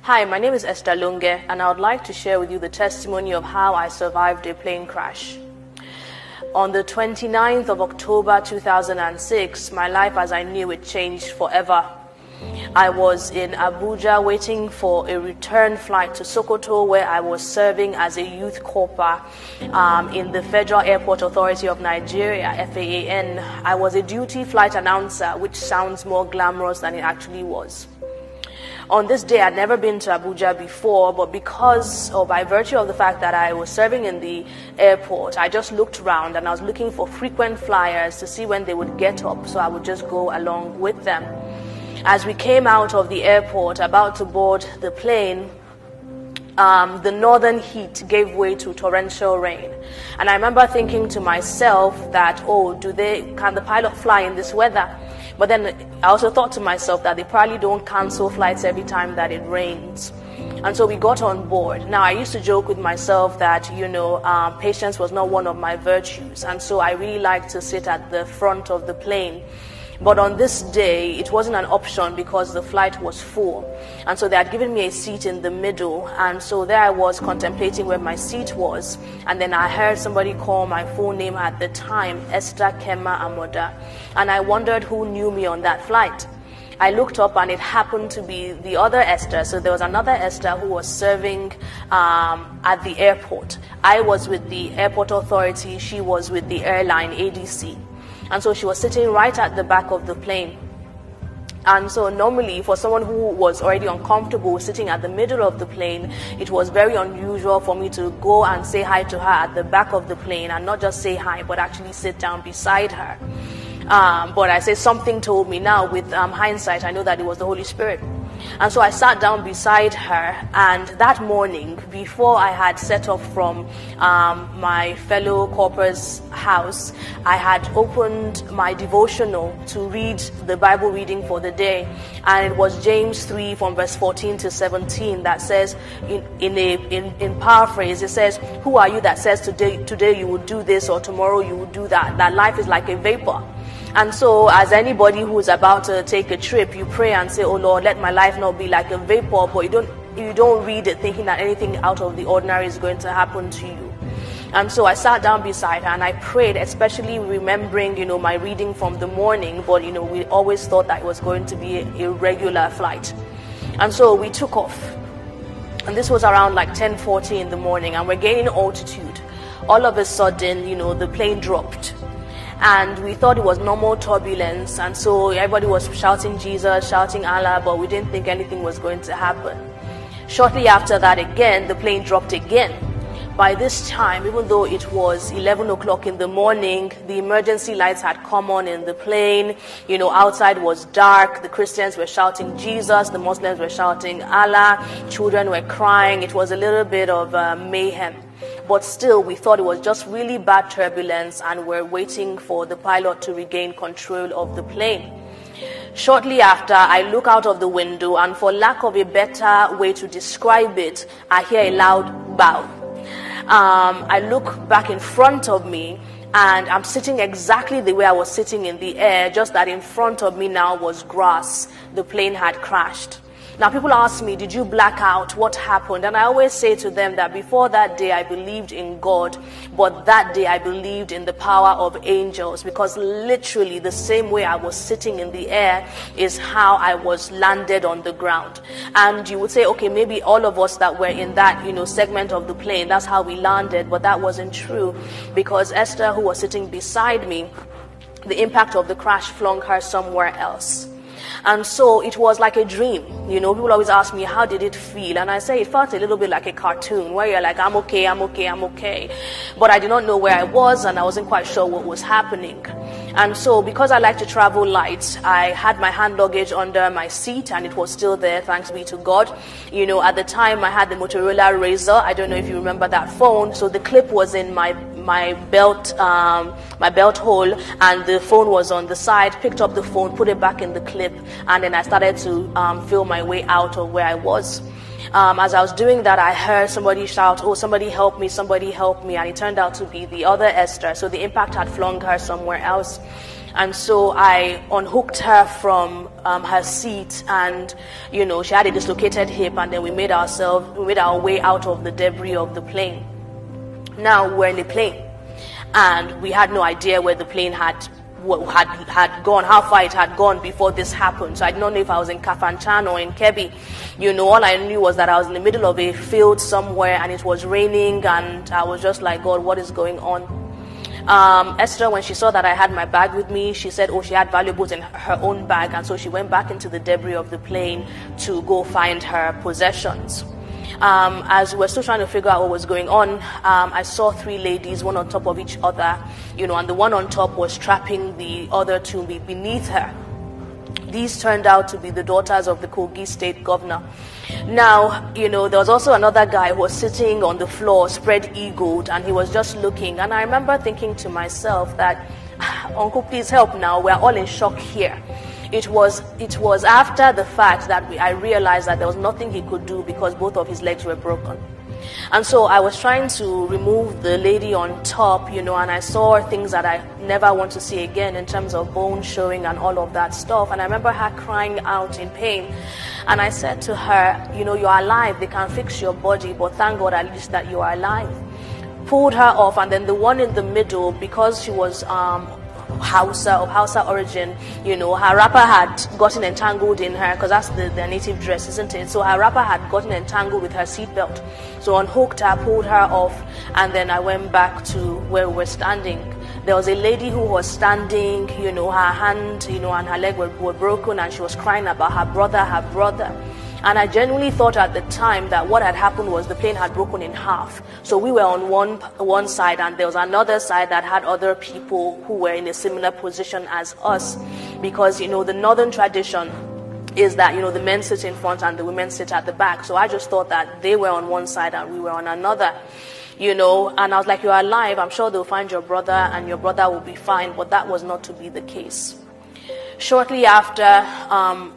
Hi, my name is Esther Lunge, and I would like to share with you the testimony of how I survived a plane crash. On the 29th of October 2006, my life as I knew it changed forever. I was in Abuja waiting for a return flight to Sokoto, where I was serving as a youth corper in the Federal Airport Authority of Nigeria, FAAN. I was a duty flight announcer, which sounds more glamorous than it actually was. On this day, I'd never been to Abuja before, but because or by virtue of the fact that I was serving in the airport, I just looked around and I was looking for frequent flyers to see when they would get up, so I would just go along with them. As we came out of the airport, about to board the plane, the northern heat gave way to torrential rain. And I remember thinking to myself that, can the pilot fly in this weather? But then I also thought to myself that they probably don't cancel flights every time that it rains. And so we got on board. Now, I used to joke with myself that, patience was not one of my virtues. And so I really liked to sit at the front of the plane. But on this day, it wasn't an option because the flight was full. And so they had given me a seat in the middle. And so there I was contemplating where my seat was. And then I heard somebody call my full name at the time, Esther Kema Amoda. And I wondered who knew me on that flight. I looked up and it happened to be the other Esther. So there was another Esther who was serving at the airport. I was with the airport authority. She was with the airline ADC. And so she was sitting right at the back of the plane. And so normally for someone who was already uncomfortable sitting at the middle of the plane, it was very unusual for me to go and say hi to her at the back of the plane, and not just say hi, but actually sit down beside her. But I say something told me now, with hindsight, I know that it was the Holy Spirit. And so I sat down beside her, and that morning, before I had set off from my fellow corpor's house, I had opened my devotional to read the Bible reading for the day. And it was James 3 from verse 14 to 17 that says, in paraphrase, it says, "Who are you that says today you will do this or tomorrow you will do that? That life is like a vapor." And so as anybody who's about to take a trip, you pray and say, "Oh Lord, let my life not be like a vapor," but you don't read it thinking that anything out of the ordinary is going to happen to you. And so I sat down beside her and I prayed, especially remembering, my reading from the morning, but we always thought that it was going to be a regular flight. And so we took off. And this was around like 10:40 in the morning, and we're gaining altitude. All of a sudden, the plane dropped. And we thought it was normal turbulence, and so everybody was shouting Jesus, shouting Allah, but we didn't think anything was going to happen. Shortly after that, again, the plane dropped again. By this time, even though it was 11 o'clock in the morning, the emergency lights had come on in the plane. Outside was dark. The Christians were shouting Jesus. The Muslims were shouting Allah. Children were crying. It was a little bit of mayhem. But still, we thought it was just really bad turbulence, and we're waiting for the pilot to regain control of the plane. Shortly after, I look out of the window, and for lack of a better way to describe it, I hear a loud bow. I look back in front of me, and I'm sitting exactly the way I was sitting in the air, just that in front of me now was grass. The plane had crashed. Now, people ask me, did you black out? What happened? And I always say to them that before that day, I believed in God, but that day I believed in the power of angels, because literally the same way I was sitting in the air is how I was landed on the ground. And you would say, okay, maybe all of us that were in that, segment of the plane, that's how we landed, but that wasn't true, because Esther, who was sitting beside me, the impact of the crash flung her somewhere else. And so it was like a dream. People always ask me, how did it feel? And I say it felt a little bit like a cartoon where you're like, I'm okay, I'm okay, I'm okay. But I did not know where I was, and I wasn't quite sure what was happening. And so because I like to travel light, I had my hand luggage under my seat, and it was still there, thanks be to God. At the time I had the Motorola Razr. I don't know if you remember that phone. So the clip was in my belt hole, and the phone was on the side. Picked up the phone, put it back in the clip, and then I started to feel my way out of where I was. As I was doing that, I heard somebody shout, "Oh, somebody help me, somebody help me." And it turned out to be the other Esther. So the impact had flung her somewhere else. And so I unhooked her from her seat, and she had a dislocated hip, and then we made our way out of the debris of the plane. Now we're in the plane, and we had no idea where the plane had gone, how far it had gone before this happened. So I did not know if I was in Kafanchan or in Kebbi. All I knew was that I was in the middle of a field somewhere, and it was raining, and I was just like, God, what is going on? Esther, when she saw that I had my bag with me, she said, she had valuables in her own bag, and so she went back into the debris of the plane to go find her possessions. As we were still trying to figure out what was going on, I saw 3 ladies, one on top of each other, and the one on top was strapping the other 2 beneath her. These turned out to be the daughters of the Kogi state governor. Now, there was also another guy who was sitting on the floor, spread-eagled, and he was just looking. And I remember thinking to myself that, Uncle, please help now. We're all in shock here. It was after the fact that I realized that there was nothing he could do because both of his legs were broken. And so I was trying to remove the lady on top, and I saw things that I never want to see again in terms of bone showing and all of that stuff. And I remember her crying out in pain. And I said to her, you're alive. They can fix your body, but thank God at least that you are alive. Pulled her off, and then the one in the middle, because she was Hausa origin, her wrapper had gotten entangled in her, because that's their native dress, isn't it? So her wrapper had gotten entangled with her seatbelt. So unhooked her, pulled her off, and then I went back to where we were standing. There was a lady who was standing, her hand, and her leg were broken, and she was crying about her brother. And I genuinely thought at the time that what had happened was the plane had broken in half. So we were on one side, and there was another side that had other people who were in a similar position as us. Because, the northern tradition is that, the men sit in front and the women sit at the back. So I just thought that they were on one side and we were on another. And I was like, you're alive. I'm sure they'll find your brother and your brother will be fine. But that was not to be the case. Shortly after,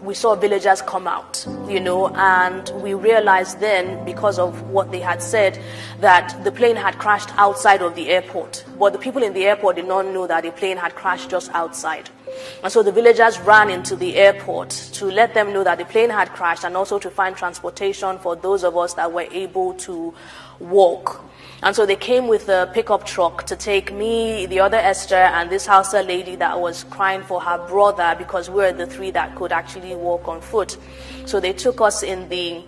we saw villagers come out, and we realized then, because of what they had said, that the plane had crashed outside of the airport. But the people in the airport did not know that the plane had crashed just outside. And so the villagers ran into the airport to let them know that the plane had crashed, and also to find transportation for those of us that were able to walk. And so they came with a pickup truck to take me, the other Esther, and this Hausa lady that was crying for her brother, because we were the 3 that could actually walk on foot. So they took us in the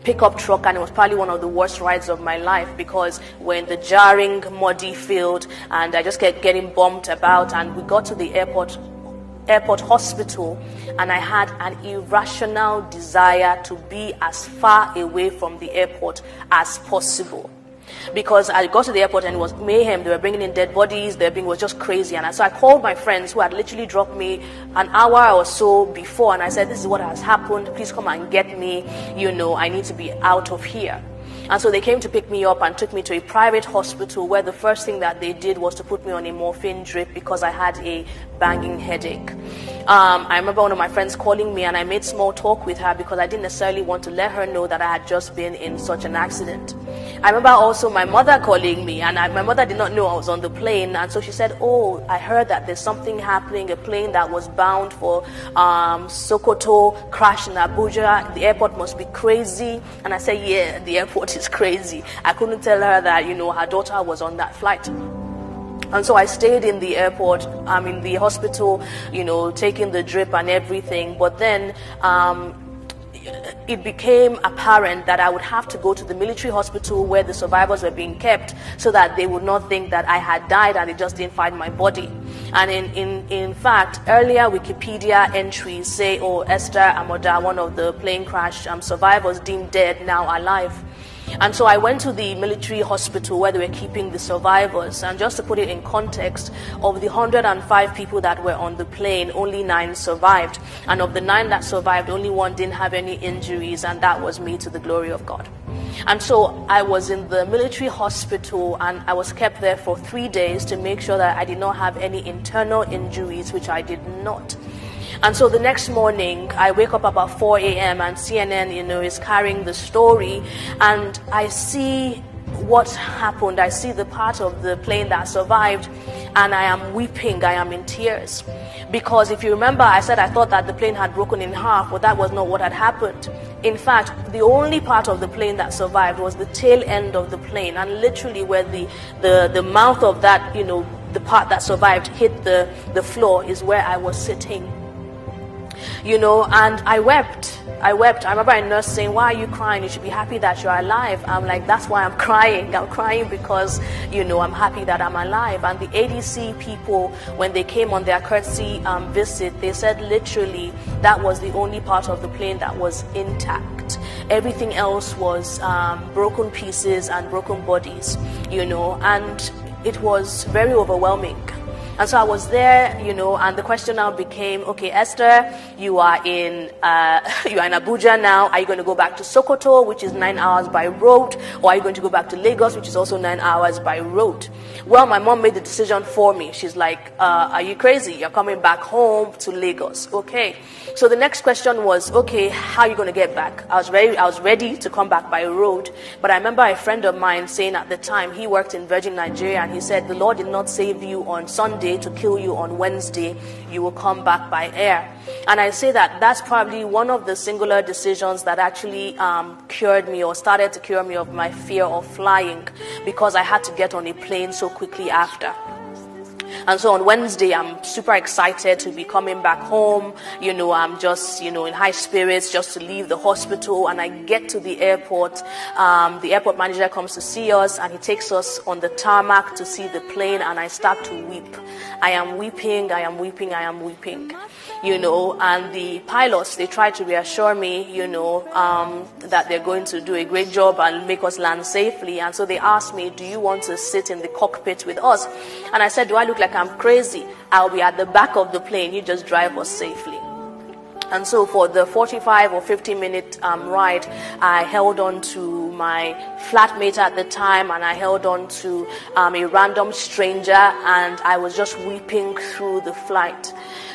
pickup truck, and it was probably one of the worst rides of my life, because we're in the jarring, muddy field, and I just kept getting bumped about. And we got to the airport hospital, and I had an irrational desire to be as far away from the airport as possible. Because I got to the airport and it was mayhem. They were bringing in dead bodies. It was just crazy. And so I called my friends who had literally dropped me an hour or so before, and I said, this is what has happened. Please come and get me. I need to be out of here. And so they came to pick me up and took me to a private hospital, where the first thing that they did was to put me on a morphine drip because I had a banging headache. I remember one of my friends calling me, and I made small talk with her because I didn't necessarily want to let her know that I had just been in such an accident. I remember also my mother calling me, and my mother did not know I was on the plane, and so she said, I heard that there's something happening, a plane that was bound for Sokoto crashed in Abuja. The airport must be crazy. And I said, yeah, the airport is crazy. I couldn't tell her that, her daughter was on that flight. And so I stayed in the airport, in the hospital, taking the drip and everything. But then it became apparent that I would have to go to the military hospital where the survivors were being kept, so that they would not think that I had died and they just didn't find my body. And in fact, earlier Wikipedia entries say, Esther Amoda, one of the plane crash survivors deemed dead, now alive. And so I went to the military hospital where they were keeping the survivors. And just to put it in context, of the 105 people that were on the plane, only 9 survived. And of the 9 that survived, only 1 didn't have any injuries, and that was me, to the glory of God. And so I was in the military hospital, and I was kept there for 3 days to make sure that I did not have any internal injuries, which I did not. And so the next morning, I wake up about 4 a.m. and CNN, is carrying the story, and I see what happened. I see the part of the plane that survived, and I am weeping, I am in tears. Because if you remember, I said I thought that the plane had broken in half, but that was not what had happened. In fact, the only part of the plane that survived was the tail end of the plane, and literally where the mouth of that, the part that survived hit the floor is where I was sitting. And I wept. I remember a nurse saying, "Why are you crying? You should be happy that you're alive." I'm like, that's why I'm crying. I'm crying because, I'm happy that I'm alive. And the ADC people, when they came on their courtesy visit, they said literally that was the only part of the plane that was intact. Everything else was broken pieces and broken bodies, and it was very overwhelming. And so I was there, and the question now became, okay, Esther, you are in Abuja now. Are you going to go back to Sokoto, which is 9 hours by road, or are you going to go back to Lagos, which is also 9 hours by road? Well, my mom made the decision for me. She's like, are you crazy? You're coming back home to Lagos. Okay. So the next question was, okay, how are you going to get back? I was ready to come back by road, but I remember a friend of mine saying at the time, he worked in Virgin Nigeria, and he said, the Lord did not save you on Sunday to kill you on Wednesday. You will come back by air. And I say that that's probably one of the singular decisions that actually cured me, or started to cure me, of my fear of flying, because I had to get on a plane so quickly after. And so on Wednesday, I'm super excited to be coming back home. I'm just, in high spirits just to leave the hospital. And I get to the airport. The airport manager comes to see us, and he takes us on the tarmac to see the plane. And I start to weep. I am weeping. And the pilots, they try to reassure me, that they're going to do a great job and make us land safely. And so they asked me, do you want to sit in the cockpit with us? And I said, do I look like I'm crazy? I'll be at the back of the plane. You just drive us safely. And so for the 45 or 50-minute ride, I held on to my flatmate at the time, and I held on to a random stranger, and I was just weeping through the flight.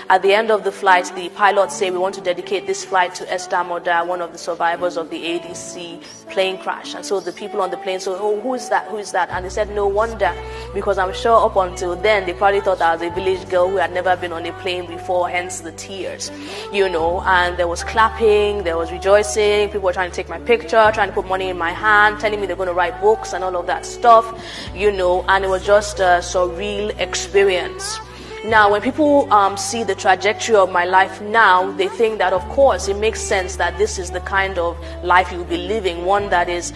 At the end of the flight, the pilots say, we want to dedicate this flight to Esther Moda, one of the survivors of the ADC plane crash. And so the people on the plane said, oh, who is that? And they said, no wonder, because I'm sure up until then, they probably thought I was a village girl who had never been on a plane before, hence the tears, and there was clapping, there was rejoicing, people were trying to take my picture, trying to put money in my hand, telling me they're going to write books and all of that stuff, and it was just a surreal experience. Now, when people see the trajectory of my life now, they think that, of course, it makes sense that this is the kind of life you'll be living, one that is,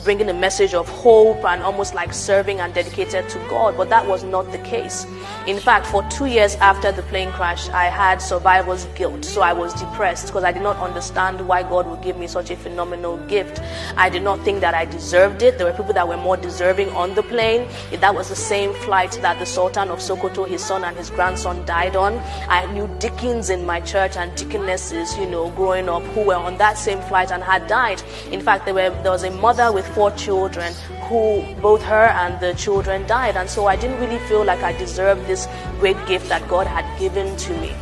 bringing a message of hope and almost like serving and dedicated to God. But that was not the case. In fact, for 2 years after the plane crash, I had survivor's guilt. So I was depressed because I did not understand why God would give me such a phenomenal gift. I did not think that I deserved it. There were people that were more deserving on the plane. That was the same flight that the Sultan of Sokoto, his son and his grandson, died on. I knew deacons in my church and deaconesses, growing up, who were on that same flight and had died. In fact, there was a mother with 4 children who both her and the children died. And so I didn't really feel like I deserved this great gift that God had given to me.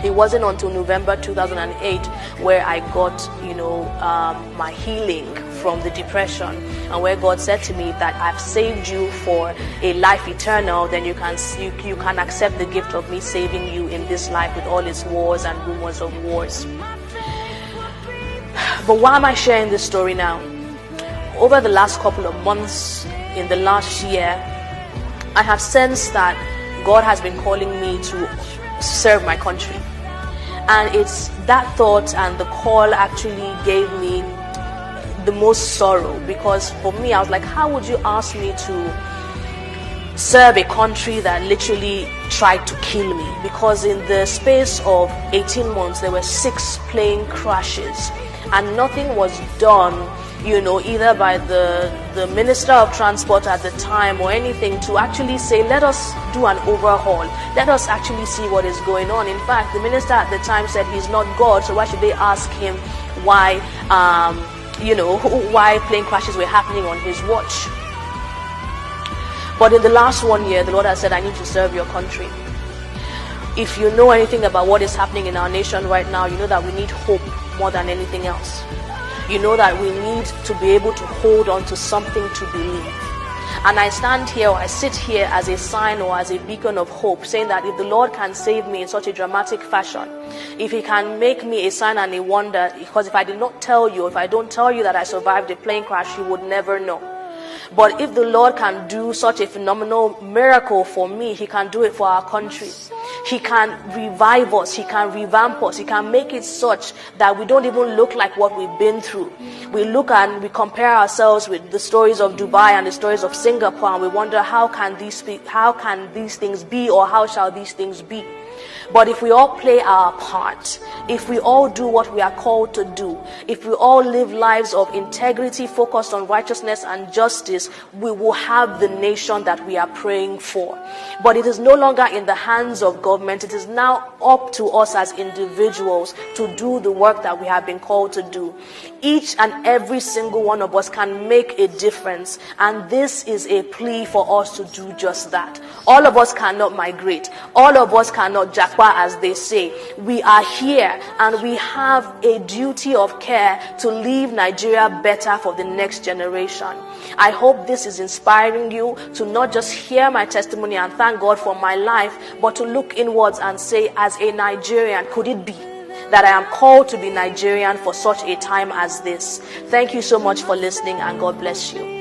It wasn't until November 2008 where I got, my healing from the depression, and where God said to me that I've saved you for a life eternal, then you can accept the gift of me saving you in this life with all its wars and rumors of wars. But why am I sharing this story now? Over the last couple of months, in the last year, I have sensed that God has been calling me to serve my country. And it's that thought and the call actually gave me the most sorrow, because for me, I was like, how would you ask me to serve a country that literally tried to kill me? Because in the space of 18 months, there were 6 plane crashes, and nothing was done, either by the Minister of Transport at the time or anything to actually say, let us do an overhaul. Let us actually see what is going on. In fact, the minister at the time said he's not God, so why should they ask him why, why plane crashes were happening on his watch? But in the last 1 year, the Lord has said, I need to serve your country. If you know anything about what is happening in our nation right now, you know that we need hope more than anything else. You know that we need to be able to hold on to something to believe. And I stand here, or I sit here as a sign or as a beacon of hope, saying that if the Lord can save me in such a dramatic fashion, if he can make me a sign and a wonder, because if I did not tell you, if I don't tell you that I survived a plane crash, you would never know. But if the Lord can do such a phenomenal miracle for me, he can do it for our country. He can revive us. He can revamp us. He can make it such that we don't even look like what we've been through. We look and we compare ourselves with the stories of Dubai and the stories of Singapore, and we wonder, how can these things be, or how shall these things be? But if we all play our part, if we all do what we are called to do, if we all live lives of integrity focused on righteousness and justice, we will have the nation that we are praying for. But it is no longer in the hands of government. It is now up to us as individuals to do the work that we have been called to do. Each and every single one of us can make a difference, and this is a plea for us to do just that. All of us cannot migrate. All of us cannot jackpot, as they say. We are here, and we have a duty of care to leave Nigeria better for the next generation. I hope this is inspiring you to not just hear my testimony and thank God for my life, but to look inwards and say, as a Nigerian, could it be that I am called to be Nigerian for such a time as this? Thank you so much for listening, and God bless you.